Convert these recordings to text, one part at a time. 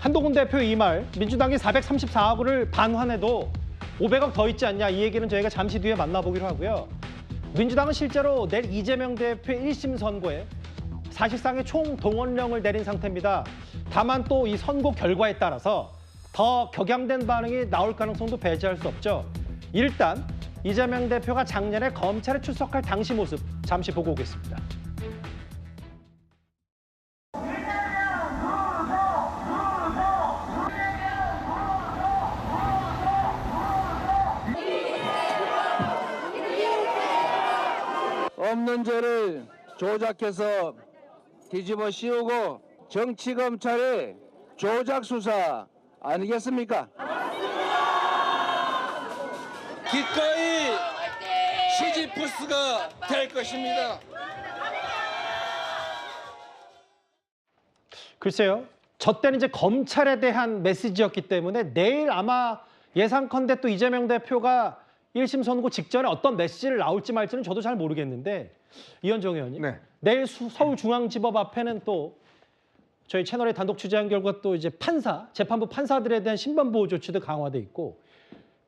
한동훈 대표 이 말, 민주당이 434억 원을 반환해도 500억 더 있지 않냐, 이 얘기는 저희가 잠시 뒤에 만나보기로 하고요. 민주당은 실제로 내일 이재명 대표의 1심 선고에 사실상의 총동원령을 내린 상태입니다. 다만 또 이 선고 결과에 따라서 더 격양된 반응이 나올 가능성도 배제할 수 없죠. 일단 이재명 대표가 작년에 검찰에 출석할 당시 모습 잠시 보고 오겠습니다. 없는 죄를 조작해서 뒤집어 씌우고 정치 검찰의 조작 수사 아니겠습니까? 기꺼이 시지프스가 될 것입니다. 글쎄요, 저 때는 이제 검찰에 대한 메시지였기 때문에 내일 아마 예상컨대 또 이재명 대표가 1심 선고 직전에 어떤 메시지를 나올지 말지는 저도 잘 모르겠는데, 이현정 의원님, 네. 내일 서울중앙지법 앞에는 또 저희 채널에 단독 취재한 결과 또 이제 재판부 판사들에 대한 신변보호 조치도 강화돼 있고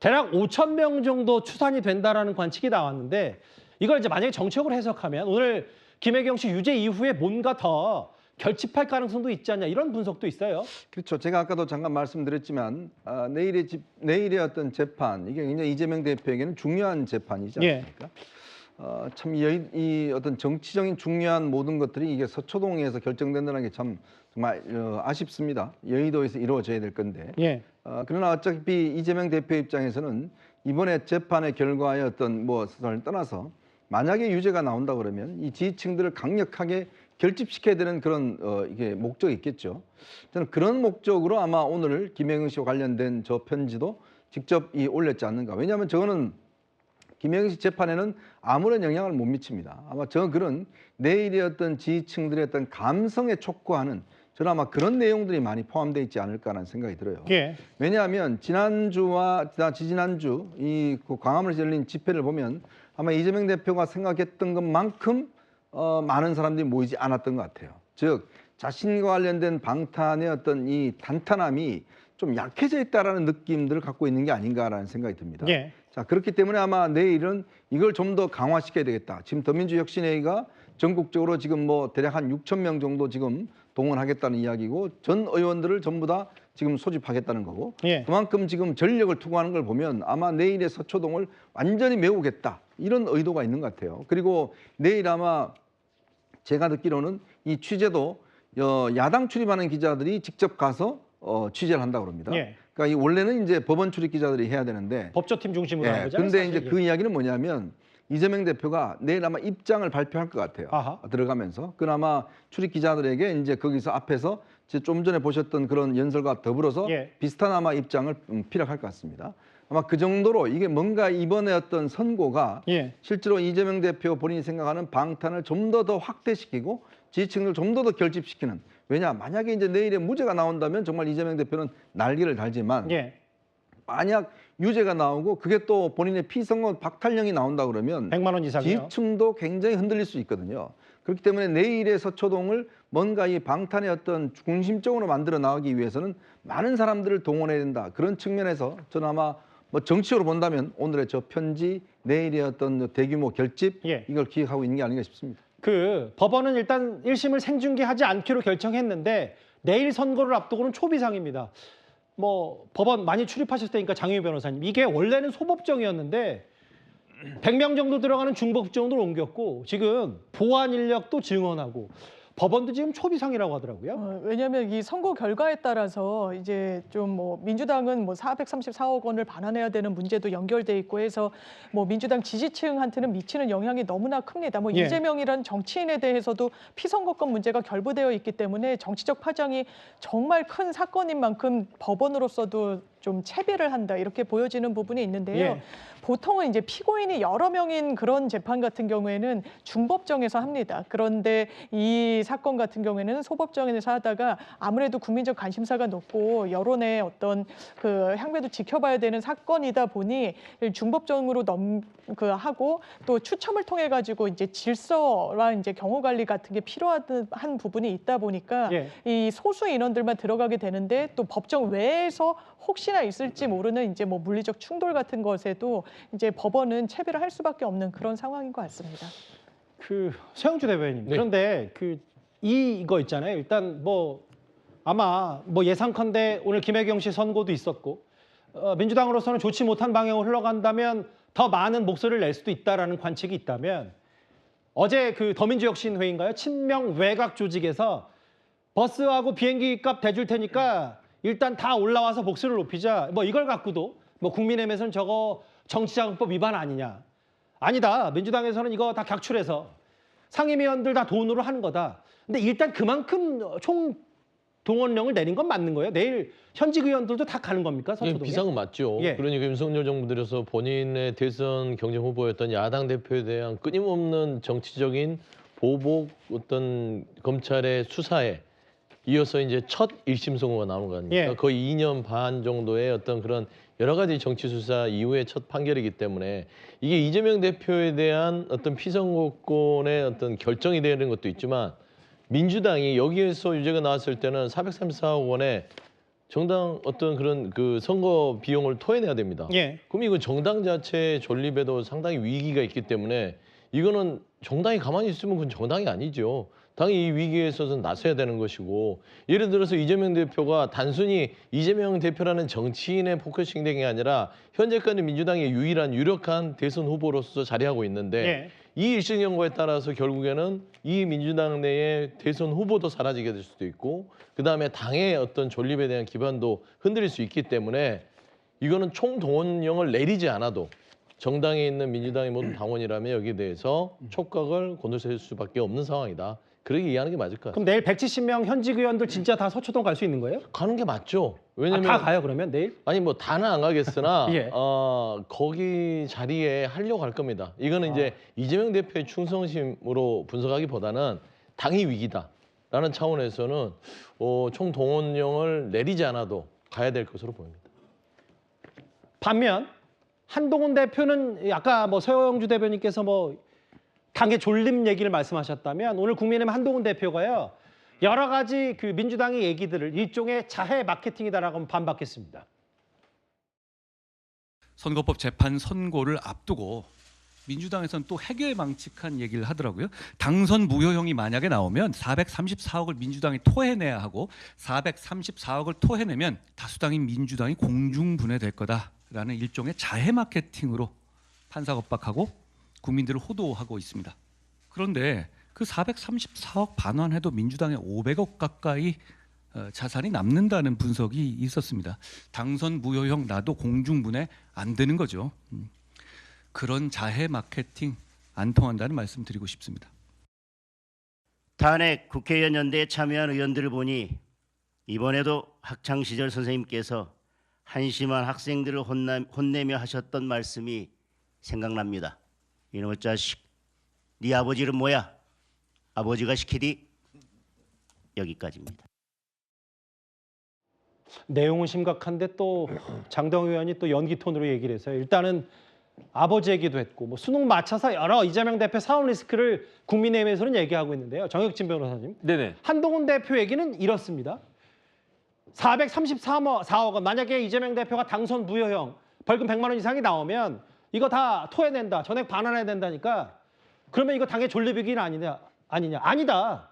대략 5천 명 정도 추산이 된다라는 관측이 나왔는데, 이걸 이제 만약에 정책으로 해석하면 오늘 김혜경 씨 유죄 이후에 뭔가 더 결집할 가능성도 있지 않냐, 이런 분석도 있어요. 그렇죠. 제가 아까도 잠깐 말씀드렸지만 내일의 어떤 재판, 이게 굉장히 이재명 대표에게는 중요한 재판이지 않습니까? 참 이 어떤 정치적인 중요한 모든 것들이 이게 서초동에서 결정된다는 게 참 정말 아쉽습니다. 여의도에서 이루어져야 될 건데. 그러나 어차피 이재명 대표 입장에서는 이번에 재판의 결과의 어떤 것을 떠나서 만약에 유죄가 나온다 그러면 이 지지층들을 강력하게 결집시켜야 되는 그런 이게 목적이 있겠죠. 저는 그런 목적으로 아마 오늘 김혜경 씨와 관련된 저 편지도 직접 올렸지 않는가. 왜냐하면 저거는 김혜경 씨 재판에는 아무런 영향을 못 미칩니다. 아마 저 글은 내일의 어떤 지지층들의 어떤 감성에 촉구하는, 저는 아마 그런 내용들이 많이 포함되어 있지 않을까라는 생각이 들어요. 왜냐하면 지난주와 지지난주 이 광화문에서 열린 집회를 보면 아마 이재명 대표가 생각했던 것만큼 많은 사람들이 모이지 않았던 것 같아요. 즉 자신과 관련된 방탄의 어떤 이 단단함이 좀 약해져 있다라는 느낌들을 갖고 있는 게 아닌가라는 생각이 듭니다. 자, 그렇기 때문에 아마 내일은 이걸 좀 더 강화시켜야 되겠다. 지금 더민주혁신회의가 전국적으로 지금 대략 한 6천 명 정도 지금 동원하겠다는 이야기고, 전 의원들을 전부 다 지금 소집하겠다는 거고, 그만큼 지금 전력을 투구하는 걸 보면 아마 내일의 서초동을 완전히 메우겠다, 이런 의도가 있는 것 같아요. 그리고 내일 아마 제가 듣기로는 이 취재도 야당 출입하는 기자들이 직접 가서 취재를 한다고 합니다. 그러니까 이 원래는 이제 법원 출입 기자들이 해야 되는데 법조팀 중심으로 하는 거죠. 근데 이제 그 이야기는 뭐냐면 이재명 대표가 내일 아마 입장을 발표할 것 같아요. 들어가면서. 그나마 출입 기자들에게 이제 거기서 앞에서 좀 전에 보셨던 그런 연설과 더불어서 비슷한 아마 입장을 피력할 것 같습니다. 아마 그 정도로 이게 뭔가 이번에 어떤 선고가 실제로 이재명 대표 본인이 생각하는 방탄을 좀 더 확대시키고 지지층을 좀 더 결집시키는, 왜냐 만약에 이제 내일에 무죄가 나온다면 정말 이재명 대표는 난리를 달지만 만약 유죄가 나오고 그게 또 본인의 피선거 박탈령이 나온다 그러면 100만 원 이상이요. 지지층도 굉장히 흔들릴 수 있거든요. 그렇기 때문에 내일의 서초동을 뭔가 이 방탄의 어떤 중심적으로 만들어 나가기 위해서는 많은 사람들을 동원해야 된다. 그런 측면에서 저는 아마 정치적으로 본다면 오늘의 저 편지, 내일의 어떤 대규모 결집, 이걸 기획하고 있는 게 아닌가 싶습니다. 법원은 일단 1심을 생중계하지 않기로 결정했는데 내일 선고를 앞두고는 초비상입니다. 법원 많이 출입하셨을 테니까 장혜유 변호사님, 이게 원래는 소법정이었는데 100명 정도 들어가는 중법정으로 옮겼고 지금 보안 인력도 증언하고 법원도 지금 초비상이라고 하더라고요. 왜냐하면 이 선고 결과에 따라서 이제 좀 민주당은 434억 원을 반환해야 되는 문제도 연결돼 있고 해서 민주당 지지층한테는 미치는 영향이 너무나 큽니다. 이재명이라는 정치인에 대해서도 피선거권 문제가 결부되어 있기 때문에 정치적 파장이 정말 큰 사건인 만큼 법원으로서도 좀 채비를 한다 이렇게 보여지는 부분이 있는데요. 예. 보통은 이제 피고인이 여러 명인 그런 재판 같은 경우에는 중법정에서 합니다. 그런데 이 사건 같은 경우에는 소법정에서 하다가 아무래도 국민적 관심사가 높고 여론의 어떤 그 향배도 지켜봐야 되는 사건이다 보니 중법정으로 하고 또 추첨을 통해 가지고 이제 질서와 이제 경호 관리 같은 게 필요한 부분이 있다 보니까 예. 이 소수 인원들만 들어가게 되는데 또 법정 외에서 혹시나 있을지 모르는 이제 뭐 물리적 충돌 같은 것에도 이제 법원은 채비를 할 수밖에 없는 그런 상황인 것 같습니다. 그 서영주 대변인. 그런데 그 이거 있잖아요. 일단 뭐 아마 뭐 예상컨대 오늘 김혜경 씨 선고도 있었고 민주당으로서는 좋지 못한 방향으로 흘러간다면 더 많은 목소리를 낼 수도 있다라는 관측이 있다면 어제 그 더민주혁신회의인가요? 친명 외곽 조직에서 버스하고 비행기 값 대줄 테니까 일단 다 올라와서 목소리를 높이자. 뭐 이걸 갖고도 뭐 국민의힘에서는 저거 정치자금법 위반 아니냐. 아니다. 민주당에서는 이거 다 객출해서 상임위원들 다 돈으로 하는 거다. 근데 일단 그만큼 총 동원령을 내린 건 맞는 거예요? 내일 현직 의원들도 다 가는 겁니까? 서초동에? 비상은 맞죠. 예. 그러니까 윤석열 정부 들여서 본인의 대선 경쟁 후보였던 야당 대표에 대한 끊임없는 정치적인 보복 어떤 검찰의 수사에 이어서 이제 첫 1심 선고가 나오는 거 아닙니까? 예. 거의 2년 반 정도의 어떤 그런 여러 가지 정치 수사 이후의 첫 판결이기 때문에 이게 이재명 대표에 대한 어떤 피선거권의 어떤 결정이 되는 것도 있지만 민주당이 여기에서 유죄가 나왔을 때는 434억 원의 정당 어떤 그런 그 선거 비용을 토해내야 됩니다. 예. 그럼 이거 정당 자체의 존립에도 상당히 위기가 있기 때문에 이거는 정당이 가만히 있으면 그건 정당이 아니죠. 당이 이 위기에 있어서 나서야 되는 것이고 예를 들어서 이재명 대표가 단순히 이재명 대표라는 정치인의 포커싱된 게 아니라 현재까지 민주당의 유력한 대선 후보로서 자리하고 있는데 예. 이 1심 선고에 따라서 결국에는 이 민주당 내의 대선 후보도 사라지게 될 수도 있고 그다음에 당의 어떤 존립에 대한 기반도 흔들릴 수 있기 때문에 이거는 총동원령을 내리지 않아도 정당에 있는 민주당의 모든 당원이라면 여기에 대해서 촉각을 곤두세울 수밖에 없는 상황이다. 그렇게 이해하는 게 맞을 것 같습니다. 그럼 내일 170명 현직 의원들 진짜 다 서초동 갈 수 있는 거예요? 가는 게 맞죠. 왜냐면 다 가요 그러면 내일? 아니 뭐 다는 안 가겠으나 예. 거기 자리에 하려고 할 겁니다. 이거는 이제 이재명 대표의 충성심으로 분석하기보다는 당이 위기다라는 차원에서는 총동원령을 내리지 않아도 가야 될 것으로 보입니다. 반면 한동훈 대표는 아까 뭐 서영주 대변인께서 뭐 당의 존립 얘기를 말씀하셨다면 오늘 국민의힘 한동훈 대표가요 여러 가지 그 민주당의 얘기들을 일종의 자해 마케팅이다라고 반박했습니다. 선거법 재판 선고를 앞두고 민주당에서는 또 해결망측한 얘기를 하더라고요. 당선 무효형이 만약에 나오면 434억을 민주당이 토해내야 하고 434억을 토해내면 다수당인 민주당이 공중분해될 거다라는 일종의 자해 마케팅으로 판사 겁박하고 국민들을 호도하고 있습니다. 그런데 그 434억 반환해도 민주당에 500억 가까이 자산이 남는다는 분석이 있었습니다. 당선 무효형 나도 공중분해 안 되는 거죠. 그런 자해 마케팅 안 통한다는 말씀 드리고 싶습니다. 탄핵 국회의원 연대에 참여한 의원들을 보니 이번에도 학창시절 선생님께서 한심한 학생들을 혼내며 하셨던 말씀이 생각납니다. 이놈의 자식, 네 아버지는 뭐야? 아버지가 시키디? 여기까지입니다. 내용은 심각한데 또 장동 의원이 또 연기 톤으로 얘기를 해서요. 일단은 아버지 얘기도 했고 뭐 수능 맞춰서 여러 이재명 대표 사업 리스크를 국민의힘에서는 얘기하고 있는데요. 정혁진 변호사님. 네네. 한동훈 대표 얘기는 이렇습니다. 434억 원 만약에 이재명 대표가 당선 무효형 벌금 100만 원 이상이 나오면 이거 다 토해낸다. 전액 반환해야 된다니까. 그러면 이거 당의 존립이긴 아니냐. 아니다.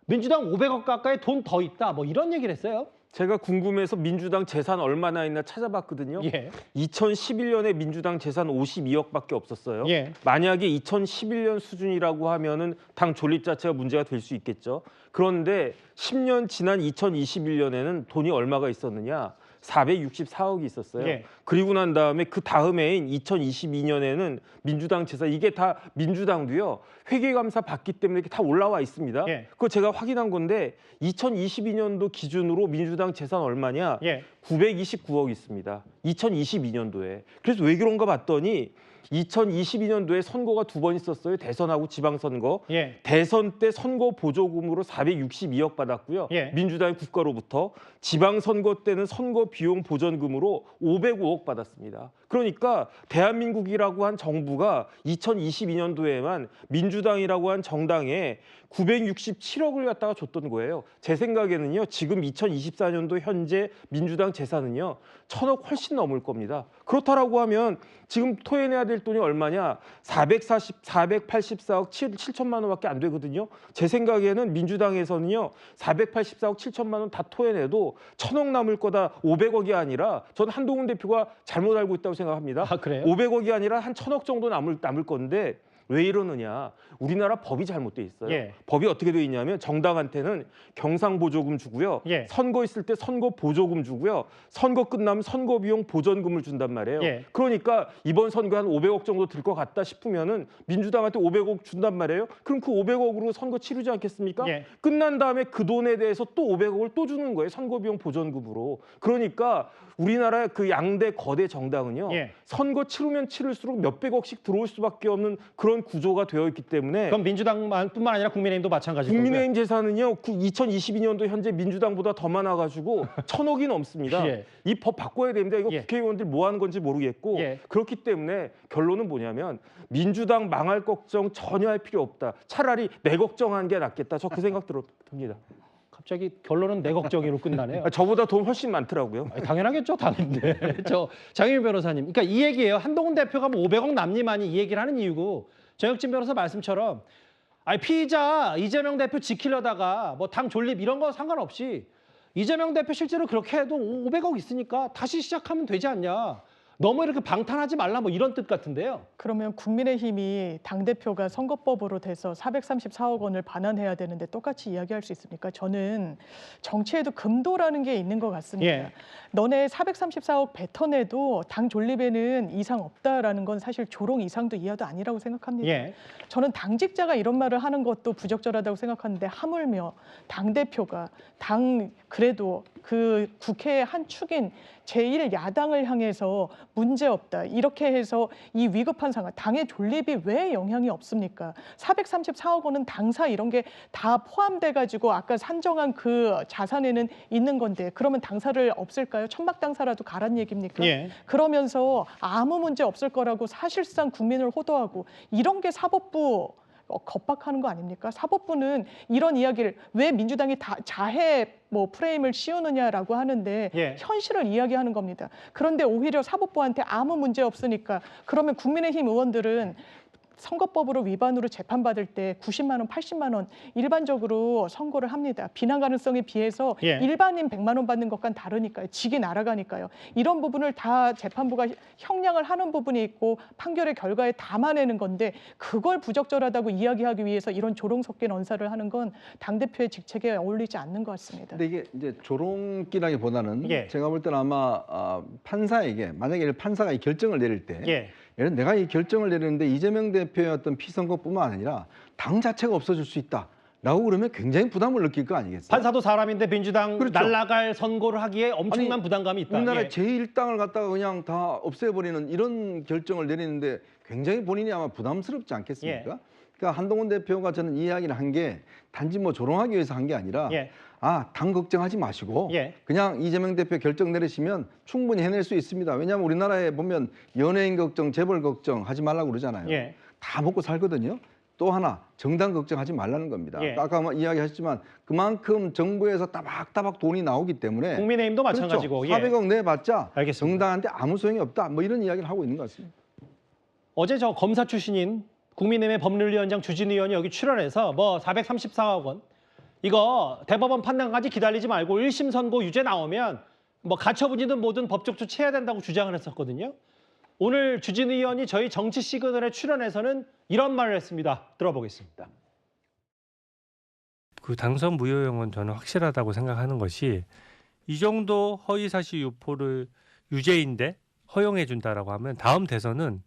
민주당 500억 가까이 돈 더 있다. 뭐 이런 얘기를 했어요. 제가 궁금해서 민주당 재산 얼마나 있나 찾아봤거든요. 예. 2011년에 민주당 재산 52억밖에 없었어요. 예. 만약에 2011년 수준이라고 하면은 당 존립 자체가 문제가 될 수 있겠죠. 그런데 10년 지난 2021년에는 돈이 얼마가 있었느냐? 464억이 있었어요. 예. 그리고 난 다음에 그 다음 해인 2022년에는 민주당 재산 이게 다 민주당도요. 회계감사 받기 때문에 이렇게 다 올라와 있습니다. 예. 그거 제가 확인한 건데 2022년도 기준으로 민주당 재산 얼마냐? 예. 929억 있습니다. 2022년도에. 그래서 왜 그런가 봤더니 2022년도에 선거가 2번 있었어요. 대선하고 지방선거. 예. 대선 때 선거 보조금으로 462억 받았고요. 예. 민주당이 국가로부터 지방선거 때는 선거 비용 보전금으로 505억 받았습니다. 그러니까 대한민국이라고 한 정부가 2022년도에만 민주당이라고 한 정당에 967억을 갖다가 줬던 거예요. 제 생각에는요. 지금 2024년도 현재 민주당 재산은요. 1,000억 훨씬 넘을 겁니다. 그렇다라고 하면 지금 토해내야 될 돈이 얼마냐? 484억 7천만 원밖에 안 되거든요. 제 생각에는 민주당에서는요. 484억 7천만 원 다 토해내도 1,000억 남을 거다. 500억이 아니라 저는 한동훈 대표가 잘못 알고 있다고 생각합니다. 아, 그래요? 500억이 아니라 한 1,000억 정도 남을 건데 왜 이러느냐? 우리나라 법이 잘못돼 있어요. 예. 법이 어떻게 돼 있냐면 정당한테는 경상보조금 주고요. 예. 선거 있을 때 선거 보조금 주고요. 선거 끝나면 선거 비용 보전금을 준단 말이에요. 예. 그러니까 이번 선거 한 500억 정도 들 것 같다 싶으면은 민주당한테 500억 준단 말이에요. 그럼 그 500억으로 선거 치르지 않겠습니까? 예. 끝난 다음에 그 돈에 대해서 또 500억을 또 주는 거예요. 선거 비용 보전금으로. 그러니까 우리나라의 그 양대 거대 정당은요. 예. 선거 치르면 치를수록 몇백억씩 들어올 수밖에 없는 그런 구조가 되어 있기 때문에 그럼 민주당뿐만 아니라 국민의힘도 마찬가지고. 국민의힘 재산은요. 2022년도 현재 민주당보다 더 많아가지고 1,000억이 넘습니다. 예. 이 법 바꿔야 됩니다. 이거 예. 국회의원들 뭐 하는 건지 모르겠고 예. 그렇기 때문에 결론은 뭐냐면 민주당 망할 걱정 전혀 할 필요 없다. 차라리 내 걱정한 게 낫겠다. 저 그 생각 듭니다. 갑자기 결론은 내 걱정으로 끝나네요. 저보다 돈 훨씬 많더라고요. 아니, 당연하겠죠, 당인데. 저 장혜민 변호사님, 그러니까 이 얘기예요. 한동훈 대표가 뭐 500억 남니만이 이 얘기를 하는 이유고 정혁진 변호사 말씀처럼 아니 피의자 이재명 대표 지키려다가 뭐 당 존립 이런 거 상관없이 이재명 대표 실제로 그렇게 해도 500억 있으니까 다시 시작하면 되지 않냐. 너무 이렇게 방탄하지 말라 뭐 이런 뜻 같은데요. 그러면 국민의힘이 당대표가 선거법으로 돼서 434억 원을 반환해야 되는데 똑같이 이야기할 수 있습니까? 저는 정치에도 금도라는 게 있는 것 같습니다. 예. 너네 434억 뱉어내도 당 존립에는 이상 없다라는 건 사실 조롱 이상도 이하도 아니라고 생각합니다. 예. 저는 당직자가 이런 말을 하는 것도 부적절하다고 생각하는데 하물며 당대표가 그래도 그 국회의 한 축인 제1야당을 향해서 문제없다. 이렇게 해서 이 위급한 상황, 당의 존립이 왜 영향이 없습니까? 434억 원은 당사 이런 게 다 포함돼가지고 아까 산정한 그 자산에는 있는 건데 그러면 당사를 없을까요? 천막 당사라도 가란 얘기입니까? 예. 그러면서 아무 문제 없을 거라고 사실상 국민을 호도하고 이런 게 사법부 겁박하는 거 아닙니까? 사법부는 이런 이야기를 왜 민주당이 다 자해 프레임을 씌우느냐라고 하는데 예. 현실을 이야기하는 겁니다. 그런데 오히려 사법부한테 아무 문제 없으니까 그러면 국민의힘 의원들은 선거법으로 위반으로 재판받을 때 90만 원, 80만 원 일반적으로 선고를 합니다. 비난 가능성에 비해서 예. 일반인 100만 원 받는 것과는 다르니까요. 직이 날아가니까요. 이런 부분을 다 재판부가 형량을 하는 부분이 있고 판결의 결과에 담아내는 건데 그걸 부적절하다고 이야기하기 위해서 이런 조롱 섞인 언사를 하는 건 당대표의 직책에 어울리지 않는 것 같습니다. 근데 이게 이제 조롱기라기보다는 예. 제가 볼 때는 아마 판사에게 만약에 판사가 이 결정을 내릴 때 예. 예를 들어 내가 이 결정을 내리는데 이재명 대표의 어떤 피선거뿐만 아니라 당 자체가 없어질 수 있다라고 그러면 굉장히 부담을 느낄 거 아니겠어요? 판사도 사람인데 민주당 그렇죠. 날아갈 선고를 하기에 엄청난 아니, 부담감이 있다. 우리나라 예. 제1당을 갖다가 그냥 다 없애버리는 이런 결정을 내리는데 굉장히 본인이 아마 부담스럽지 않겠습니까? 예. 그러니까 한동훈 대표가 저는 이 이야기를 한 게 단지 뭐 조롱하기 위해서 한 게 아니라 예. 당 걱정하지 마시고 예. 그냥 이재명 대표 결정 내리시면 충분히 해낼 수 있습니다. 왜냐하면 우리나라에 보면 연예인 걱정, 재벌 걱정 하지 말라고 그러잖아요. 예. 다 먹고 살거든요. 또 하나 정당 걱정하지 말라는 겁니다. 예. 아까 이야기하셨지만 그만큼 정부에서 따박따박 돈이 나오기 때문에 국민의힘도 마찬가지고. 그렇죠. 400억 내봤자 알겠습니다. 정당한테 아무 소용이 없다. 뭐 이런 이야기를 하고 있는 것 같습니다. 어제 저 검사 출신인 국민의힘의 법률위원장 주진우 의원이 여기 출연해서 뭐 434억 원 이거 대법원 판단까지 기다리지 말고 1심 선고 유죄 나오면 뭐 가처분이든 뭐든 법적 조치해야 된다고 주장을 했었거든요. 오늘 주진우 의원이 저희 정치 시그널에 출연해서는 이런 말을 했습니다. 들어보겠습니다. 그 당선 무효형은 저는 확실하다고 생각하는 것이 이 정도 허위사실 유포를 유죄인데 허용해 준다라고 하면 다음 대선은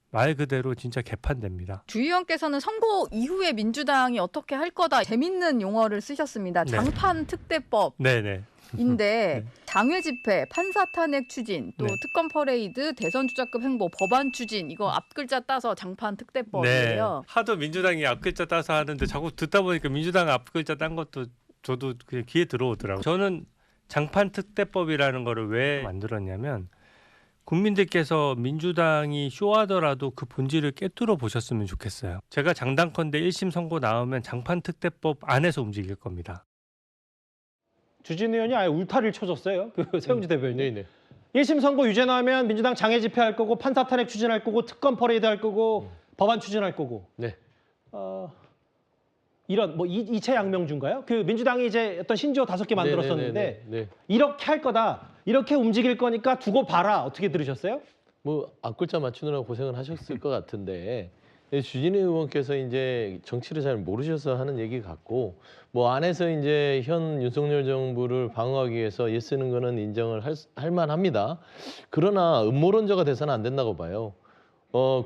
말 그대로 진짜 개판됩니다. 주 의원께서는 선거 이후에 민주당이 어떻게 할 거다 재밌는 용어를 쓰셨습니다. 네. 장판 특대법. 네네. 인데 장외 집회, 판사 탄핵 추진, 또 네. 특검 퍼레이드, 대선 주자급 행보, 법안 추진 이거 앞글자 따서 장판 특대법이에요. 네. 하도 민주당이 앞글자 따서 하는데 자꾸 듣다 보니까 민주당 앞글자 딴 것도 저도 그냥 귀에 들어오더라고요. 저는 장판 특대법이라는 거를 왜 만들었냐면 국민들께서 민주당이 쇼하더라도 그 본질을 꿰뚫어 보셨으면 좋겠어요. 제가 장담컨대 1심 선고 나오면 장판 특대법 안에서 움직일 겁니다. 주진 의원이 아예 울타리를 쳐줬어요. 그 세웅지 대변인. 네네. 1심 선고 유죄 나오면 민주당 장애 집회할 거고 판사 탄핵 추진할 거고 특검 퍼레이드 할 거고 법안 추진할 거고. 네. 이런 뭐 이체 양명주인가요? 그 민주당이 이제 어떤 신조어 5개 만들었었는데 네. 이렇게 할 거다. 이렇게 움직일 거니까 두고 봐라. 어떻게 들으셨어요? 뭐 앞글자 맞추느라고 고생을 하셨을 것 같은데 주진우 의원께서 이제 정치를 잘 모르셔서 하는 얘기 같고 뭐 안에서 이제 현 윤석열 정부를 방어하기 위해서 애쓰는 거는 인정을 할 만합니다. 그러나 음모론자가 돼서는 안 된다고 봐요.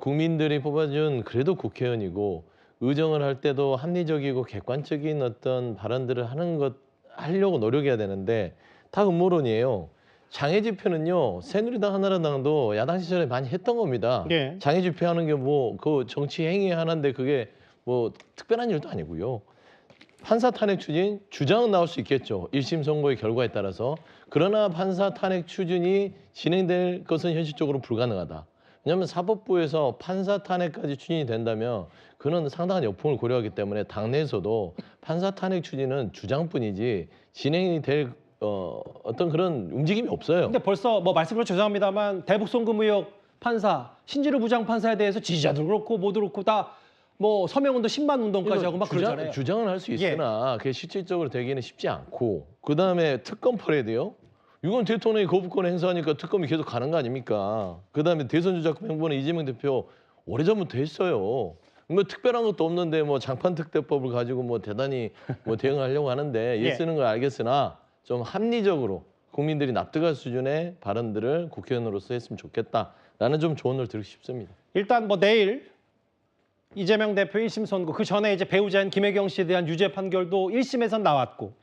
국민들이 뽑아준 그래도 국회의원이고 의정을 할 때도 합리적이고 객관적인 어떤 발언들을 하려고 노력해야 되는데 다 음모론이에요. 장애 집회는요, 새누리당, 한나라당도 야당 시절에 많이 했던 겁니다. 네. 장애 집회하는 게 뭐 그 정치 행위 하는데 그게 뭐 특별한 일도 아니고요. 판사 탄핵 추진 주장은 나올 수 있겠죠. 1심 선고의 결과에 따라서. 그러나 판사 탄핵 추진이 진행될 것은 현실적으로 불가능하다. 왜냐하면 사법부에서 판사 탄핵까지 추진이 된다면 그는 상당한 여풍을 고려하기 때문에 당내에서도 판사 탄핵 추진은 주장뿐이지 진행이 될 어떤 그런 움직임이 없어요. 근데 벌써 뭐 말씀으로 죄송합니다만 대북 송금 의혹 판사, 신지루 부장 판사에 대해서 지지자도 그렇고 모두 그렇고 다 뭐 서명운동 10만 운동까지 하고 막 그러잖아요. 주장은 할 수 있으나 그게 실질적으로 되기는 쉽지 않고 그다음에 특검 퍼레이드요. 이건 대통령이 거부권 행사하니까 특검이 계속 가는 거 아닙니까? 그다음에 대선 주자급 행보는 이재명 대표 오래전부터 했어요. 뭐 특별한 것도 없는데 뭐 장판 특대법을 가지고 뭐 대단히 뭐 대응하려고 하는데 예. 쓰는 걸 알겠으나 좀 합리적으로 국민들이 납득할 수준의 발언들을 국회의원으로서 했으면 좋겠다라는 좀 조언을 드리고 싶습니다. 일단 뭐 내일 이재명 대표 1심 선고 그 전에 이제 배우자인 김혜경 씨에 대한 유죄 판결도 1심에선 나왔고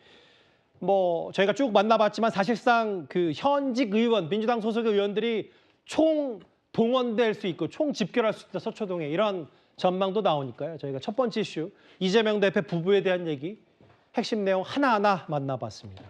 뭐 저희가 쭉 만나봤지만 사실상 그 현직 의원 민주당 소속의 의원들이 총 동원될 수 있고 총 집결할 수 있다 서초동에 이런 전망도 나오니까요. 저희가 첫 번째 이슈 이재명 대표 부부에 대한 얘기 핵심 내용 하나하나 만나봤습니다.